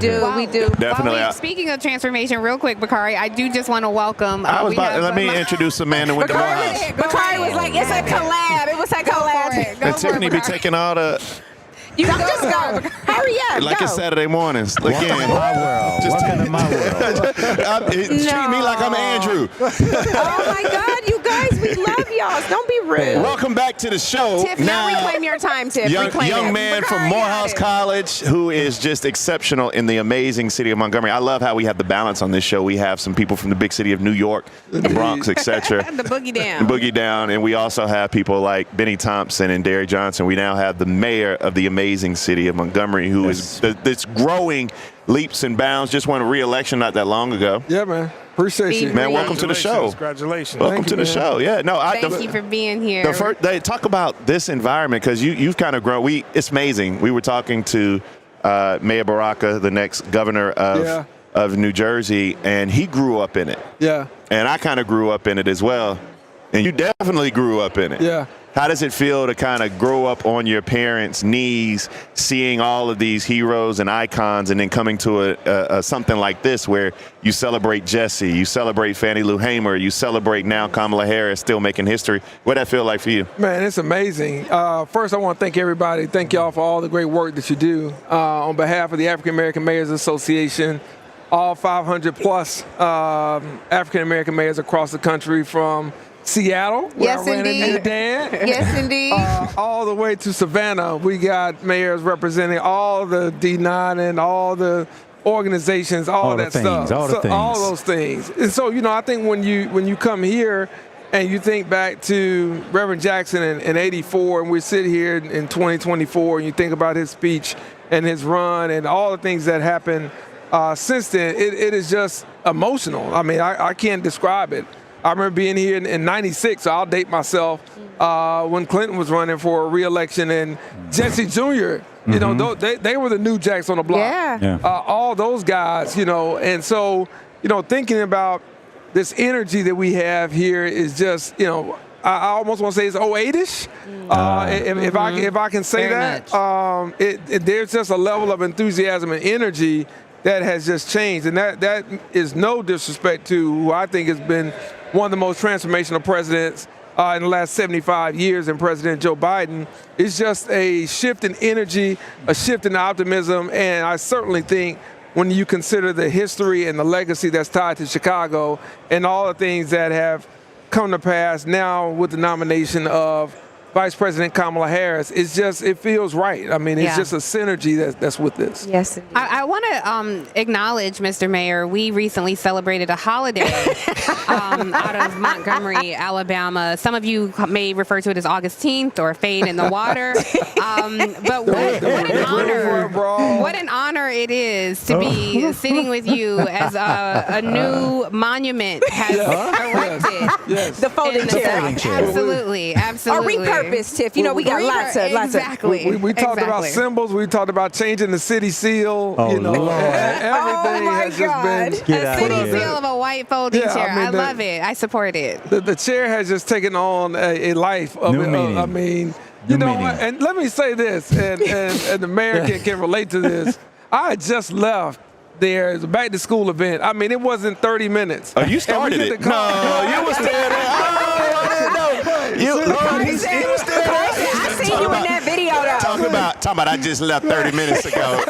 We do. Definitely. Speaking of transformation, real quick, Bakari, I do just want to welcome. Let me introduce a man that went to Morehouse. Bakari was like, it's a collab. It was a collab. And Tiffany be taking all the. You just go. Hurry up. Like it's Saturday mornings. Again. Welcome to my world. Welcome to my world. Treat me like I'm Andrew. Oh, my God, you guys, we love y'all. Don't be rude. Welcome back to the show. Tiff, now reclaim your time, Tiff. Young man from Morehouse College who is just exceptional in the amazing city of Montgomery. I love how we have the balance on this show. We have some people from the big city of New York, the Bronx, etc. The Boogie Down. The Boogie Down. And we also have people like Benny Thompson and Derrick Johnson. We now have the mayor of the amazing city of Montgomery who is that's growing leaps and bounds. Just won a re-election not that long ago. Yeah, man. Appreciate you. Man, welcome to the show. Congratulations. Welcome to the show. Yeah, no, Thank you for being here. They talk about this environment because you've kind of grown. It's amazing. We were talking to Mayor Baraka, the next governor of New Jersey, and he grew up in it. Yeah. And I kind of grew up in it as well. And you definitely grew up in it. Yeah. How does it feel to kind of grow up on your parents' knees, seeing all of these heroes and icons, and then coming to a something like this where you celebrate Jesse, you celebrate Fannie Lou Hamer, you celebrate now Kamala Harris still making history? What that feel like for you? Man, it's amazing. First, I want to thank everybody. Thank y'all for all the great work that you do. On behalf of the African American Mayors Association, all 500 plus African American mayors across the country from Seattle, where I ran into your dad. Yes, indeed. All the way to Savannah, we got mayors representing all the D9 and all the organizations, all that stuff. All those things. And so, I think when you come here and you think back to Reverend Jackson in 84, and we sit here in 2024, and you think about his speech and his run and all the things that happened since then, it is just emotional. I mean, I can't describe it. I remember being here in 96, so I'll date myself, when Clinton was running for a re-election, and Jesse Jr., they were the new Jacks on the block. Yeah. All those guys, and so, thinking about this energy that we have here is just, I almost want to say it's 08-ish, if I can say Very that. There's just a level of enthusiasm and energy that has just changed, and that is no disrespect to who I think has been one of the most transformational presidents in the last 75 years, and President Joe Biden. It's just a shift in energy, a shift in optimism, and I certainly think when you consider the history and the legacy that's tied to Chicago and all the things that have come to pass now with the nomination of Vice President Kamala Harris, it feels right. I mean, it's just a synergy that's with this. Yes, indeed. I want to acknowledge, Mr. Mayor, we recently celebrated a holiday out of Montgomery, Alabama. Some of you may refer to it as Augustine or Fade in the Water. But what an honor it is to be sitting with you as a new monument has erected. Yes. The folding chair. Absolutely. Or repurposed, Tiff. We got lots of. Exactly. We talked about symbols. We talked about changing the city seal. Oh, Lord. Everything has just been. A city seal of a white folding chair. I love it. I support it. The chair has just taken on a life of New it. meaning. I mean, and let me say this, and the mayor can relate to this. I had just left there. It was a back to school event. I mean, it wasn't 30 minutes. Oh, you started it. No, you were still there. You was still there. I seen you in that video, though. Talking about I just left 30 minutes ago.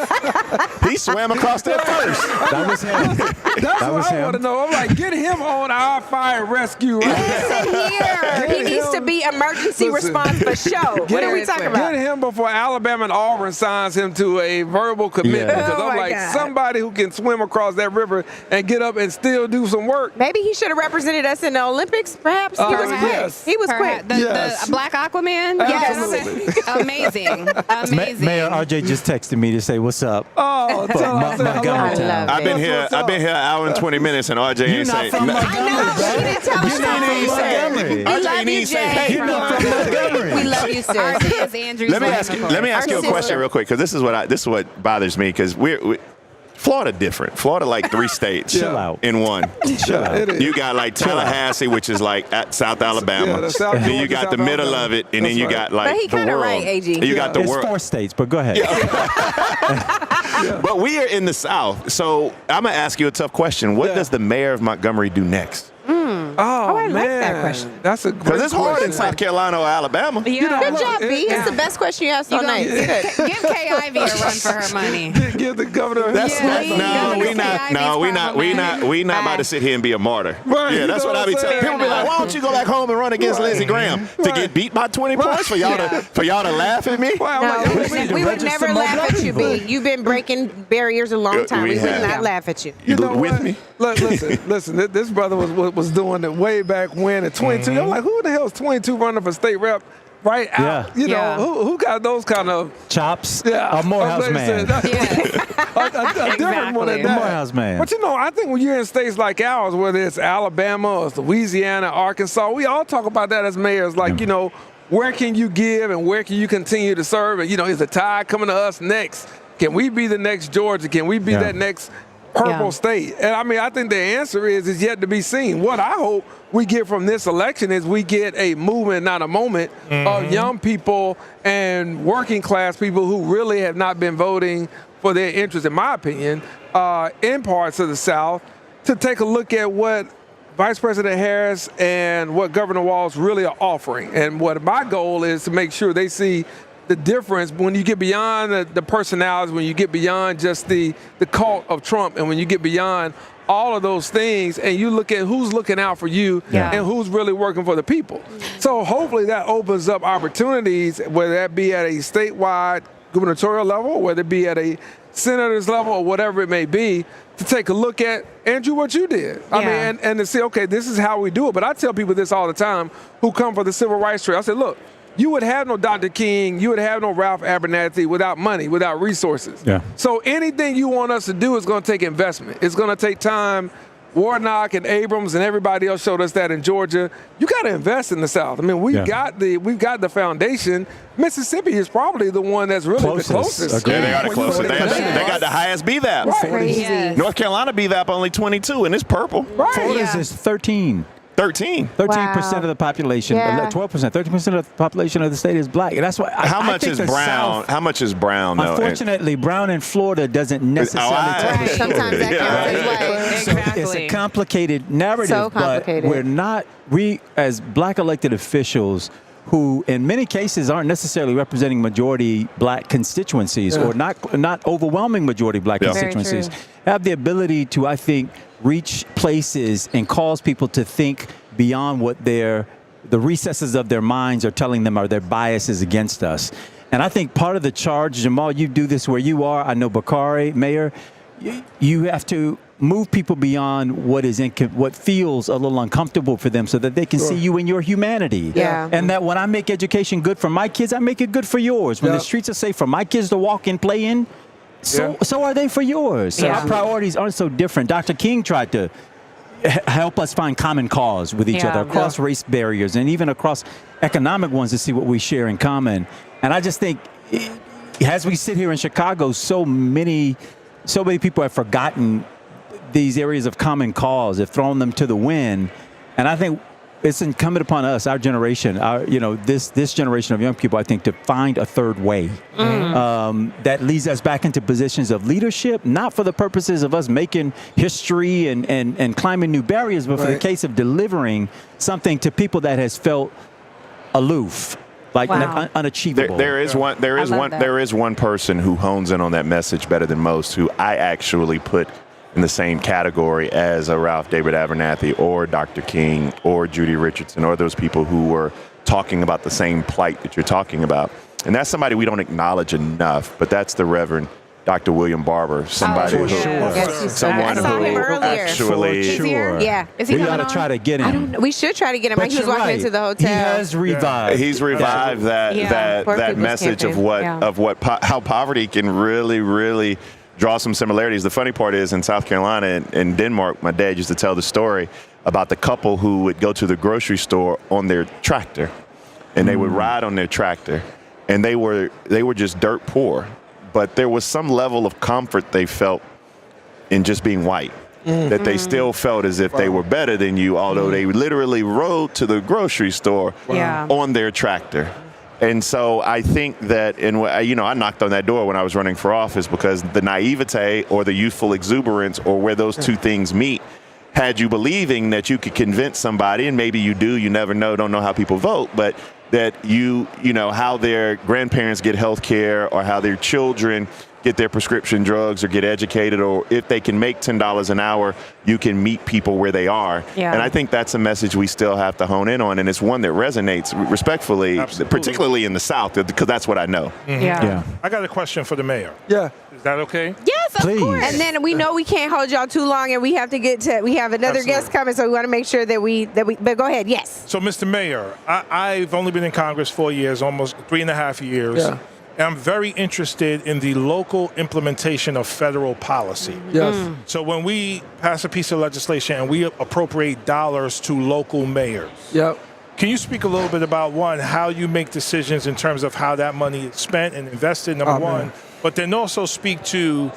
He swam across there first. That was him. That's what I want to know. I'm like, get him on our fire rescue. Listen here. He needs to be emergency response for show. What are we talking about? Get him before Alabama and Auburn signs him to a verbal commitment. Yeah. Because I'm like, somebody who can swim across that river and get up and still do some work. Maybe he should have represented us in the Olympics, perhaps. He was quick. Yes. He was quick. The Black Aquaman? Yes. Amazing. Mayor RJ just texted me to say, what's up? Oh, Montgomery town. I've been here an hour and 20 minutes, and RJ ain't say. from Montgomery, He didn't tell us Montgomery. RJ ain't even say, hey. You're not from Montgomery. We love you, sis. RJ is Andrew's Let me ask you a question real quick, because this is what bothers me, because Florida different. Florida like 3 states Chill out. in one. Chill out. It is. You got like Tallahassee, which is like at South Alabama. the South Then you Georgia, got South the middle Alabama. of it, and then That's you right. got like But he the kinda world. right, AG. You got the It's world. 4 states, but go ahead. But we are in the South, so I'm gonna ask you a tough question. What does the mayor of Montgomery do next? Oh, I man. like that question. That's a great Because it's hard in question. South Carolina or Alabama. Yeah. Good job, B. Yeah. It's the best question you asked all night. Good. Give Kay Ivey a run for her money. Give the governor. That's Yeah, that's we no, gotta we say not. Ivy's No, we problematic. not about to sit here and be a martyr. Right, Yeah, you that's know what I be what I'm telling saying? people. Be like, why don't you go back home and run against Lindsey Graham to Right. get beat by 20 points for y'all to laugh at me? Well, No, I'm like, we yo, would register never more laugh black at you, B. You've been breaking barriers a long time. We We would have. not laugh at you. You know with what? me? Look, listen. This brother was doing it way back when at 22. I'm like, who the hell is 22 running for state rep right out? Yeah. You know, Yeah. who got those kind of Chops. yeah? A Morehouse I'm man. saying, Yeah. a different one at Exactly. that. Morehouse man. But you know, I think when you're in states like ours, whether it's Alabama or it's Louisiana, Arkansas, we all talk about that as mayors. Like, you know, where can you give and where can you continue to serve? And, you know, is the tide coming to us next? Can we be the next Georgia? Can we be Yeah. that next purple Yeah. state? And I mean, I think the answer is yet to be seen. What I hope we get from this election is we get a movement, not a moment, of young people and working class people who really have not been voting for their interests, in my opinion, in parts of the South, to take a look at what Vice President Harris and what Governor Walz really are offering. And what my goal is to make sure they see the difference when you get beyond the personalities, when you get beyond just the cult of Trump, and when you get beyond all of those things, and you look at who's looking out for you Yeah. and who's really working for the people. So hopefully that opens up opportunities, whether that be at a statewide gubernatorial level, or whether it be at a senator's level, or whatever it may be, to take a look at, Andrew, what you did. I Yeah. mean, and to say, okay, this is how we do it. But I tell people this all the time who come for the civil rights trail. I said, look, you would have no Dr. King, you would have no Ralph Abernathy without money, without resources. Yeah. So anything you want us to do is going to take investment. It's going to take time. Warnock and Abrams and everybody else showed us that in Georgia. You got to invest in the South. I mean, we've got the foundation. Mississippi is probably the one that's really the closest. Agreed. Yeah, they are the When you closest. look They, at they that. got the highest BVAP. Right. Crazy. Yes. North Carolina BVAP only 22, and it's purple. Florida's Yeah. is 13. 13. 13% Wow. of the population, Yeah. 12%, 13% of the population of the state is black. And that's why. How I much think is the brown? South, How much is brown? Though? unfortunately, brown in Florida doesn't necessarily tell the Right. story. Sometimes that Yeah. counts as white. So Exactly. it's a complicated narrative, So complicated. but we as black elected officials who in many cases aren't necessarily representing majority black constituencies or not overwhelming majority black Yeah. Very constituencies, true. have the ability to, I think, reach places and cause people to think beyond what the recesses of their minds are telling them are their biases against us. And I think part of the charge, Jamal, you do this where you are. I know Bakari, Mayor, you have to move people beyond what feels a little uncomfortable for them so that they can see you in your humanity. Yeah. And that when I make education good for my kids, I make it good for yours. When the streets are safe for my kids to walk and play in, so are they for yours. So Yeah. our priorities aren't so different. Dr. King tried to help us find common cause with each Yeah. other across race barriers and even across economic ones to see what we share in common. And I just think as we sit here in Chicago, so many people have forgotten these areas of common cause, have thrown them to the wind. And I think it's incumbent upon us, our generation, this generation of young people, I think, to find a third way that leads us back into positions of leadership, not for the purposes of us making history and climbing new barriers, but for the case of delivering something to people that has felt aloof, like Wow. unachievable. There is love that. one person who hones in on that message better than most, who I actually put in the same category as a Ralph David Abernathy or Dr. King or Judy Richardson or those people who were talking about the same plight that you're talking about. And that's somebody we don't acknowledge enough, but that's the Reverend Dr. William Barber, somebody for who, sure. Yes, he's someone I saw who him earlier. actually, Is he here? Yeah. Is he We coming ought to on? try to get him. I don't know. We should try to get him. But He was you're walking right. into the hotel. He has revived. he's revived that Poor people's message of campaign. how poverty can really draw some similarities. The funny part is in South Carolina and Denmark, my dad used to tell the story about the couple who would go to the grocery store on their tractor, and they would ride on their tractor, and they were just dirt poor, but there was some level of comfort they felt in just being white. That they still felt as if they were better than you, although they literally rode to the grocery store on their tractor. And so I think that, and I knocked on that door when I was running for office because the naivete or the youthful exuberance or where those two things meet had you believing that you could convince somebody, and maybe you do, you never know, don't know how people vote, but that you know, how their grandparents get health care or how their children get their prescription drugs or get educated, or if they can make $10 an hour, you can meet people where they are. Yeah. And I think that's a message we still have to hone in on, and it's one that resonates respectfully, particularly in the South, because that's what I know. Yeah. I got a question for the mayor. Yeah. Is that okay? Yes, of Please. course. And then we know we can't hold y'all too long, and we have to we have another guest coming, so we want to make sure that we, but go ahead, yes. So, Mr. Mayor, I've only been in Congress 4 years, almost 3.5 years. Yeah. And I'm very interested in the local implementation of federal policy. Yes. So when we pass a piece of legislation and we appropriate dollars to local mayors, can you speak a little bit about, one, how you make decisions in terms of how that money is spent and invested, number one, but then also speak to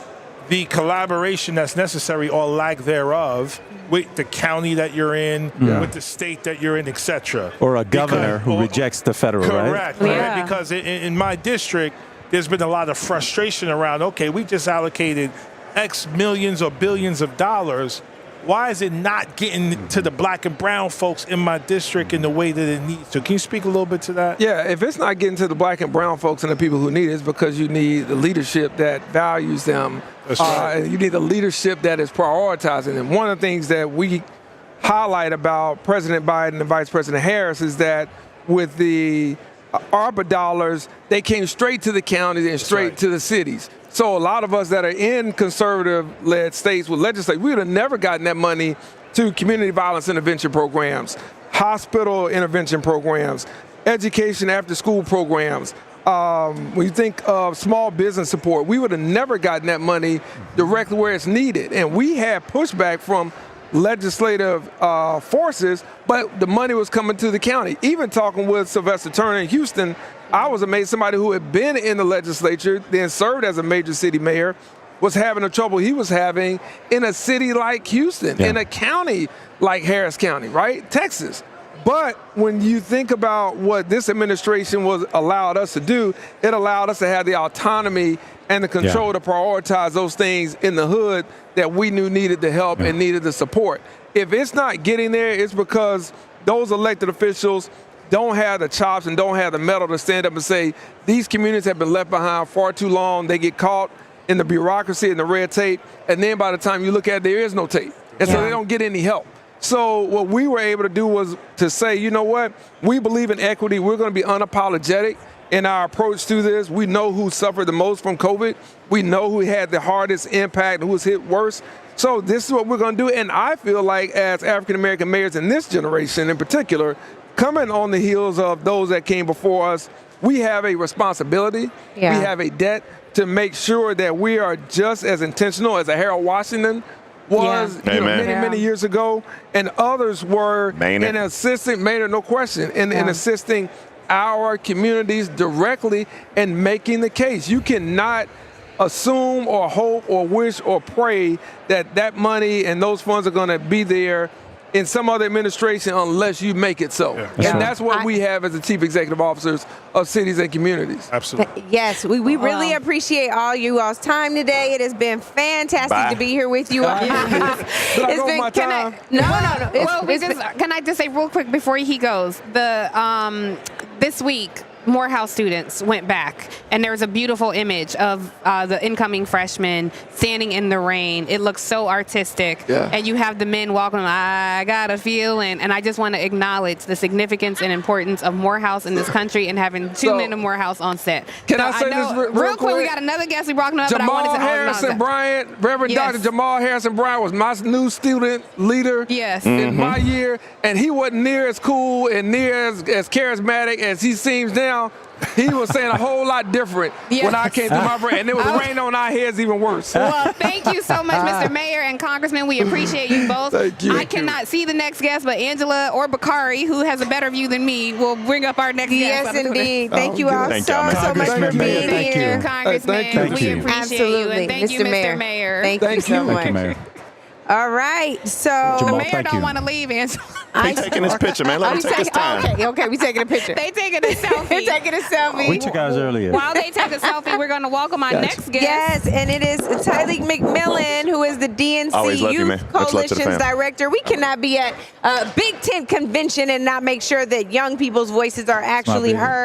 the collaboration that's necessary or lack thereof with the county that you're in, with the state that you're in, etc. Or a governor who rejects the federal, right? Correct. Because in my district, there's been a lot of frustration around, okay, we just allocated X millions or billions of dollars. Why is it not getting to the black and brown folks in my district in the way that it needs to? Can you speak a little bit to that? Yeah, if it's not getting to the black and brown folks and the people who need it, it's because you need the leadership that values them. That's right. You need the leadership that is prioritizing them. One of the things that we highlight about President Biden and Vice President Harris is that with the ARPA dollars, they came straight to the counties and straight to the cities. So a lot of us that are in conservative-led states with legislators, we would have never gotten that money to community violence intervention programs, hospital intervention programs, education after-school programs. When you think of small business support, we would have never gotten that money directly where it's needed. And we had pushback from legislative forces, but the money was coming to the county. Even talking with Sylvester Turner in Houston, I was amazed somebody who had been in the legislature, then served as a major city mayor, was having the trouble he was having in a city like Houston, in a county like Harris County, right? Texas. But when you think about what this administration was allowed us to do, it allowed us to have the autonomy and the control to prioritize those things in the hood that we knew needed the help and needed the support. If it's not getting there, it's because those elected officials don't have the chops and don't have the mettle to stand up and say, these communities have been left behind far too long. They get caught in the bureaucracy and the red tape, and then by the time you look at it, there is no tape. And so they don't get any help. So what we were able to do was to say, you know what, we believe in equity. We're going to be unapologetic in our approach to this. We know who suffered the most from COVID. We know who had the hardest impact and who was hit worse. So this is what we're going to do. And I feel like as African-American mayors in this generation in particular, coming on the heels of those that came before us, we have a responsibility, we have a debt to make sure that we are just as intentional as a Harold Washington was many years ago, and others were in assisting, Maynard, no question, in assisting our communities directly and making the case. You cannot assume or hope or wish or pray that that money and those funds are going to be there in some other administration unless you make it so. And that's what we have as the chief executive officers of cities and communities. Absolutely. Yes, we really appreciate all you all's time today. It has been fantastic to be here with you. Can I just say real quick before he goes, this week, Morehouse students went back, and there was a beautiful image of the incoming freshmen standing in the rain. It looks so artistic, and you have the men walking, I got a feeling, and I just want to acknowledge the significance and importance of Morehouse in this country and having two men of Morehouse on set. Can I say this real quick? We got another guest we brought up, but I wanted to Harrison Bryant, Reverend Dr. Jamal Harrison Bryant was my new student leader in my year, and he wasn't near as cool and near as charismatic as he seems now. now, he was saying a whole lot different when I came through my brain, and it was raining on our heads even worse. Well, thank you so much, Mr. Mayor and Congressman. We appreciate you both. Thank you. I cannot see the next guest, but Angela or Bakari, who has a better view than me, will bring up our next guest. Yes, indeed. Thank you all so much for being here. Congressman. Thank We you. appreciate you. And thank you, Mr. Mayor. Thank you so much. Thank you, Mayor. All right, so The Jamal, mayor thank don't you. want to leave, Angela. He taking his picture, man. Let him take his time. Okay, we taking a picture. They taking a selfie. taking a selfie. We took ours earlier. While they take a selfie, we're going to welcome our next guest. Yes, and it is Tyleek McMillan, who is the Always DNC love you, man. Youth Much love to the Coalition's fam. director. We cannot be at a Big Tent convention and not make sure that young people's voices are actually baby. heard.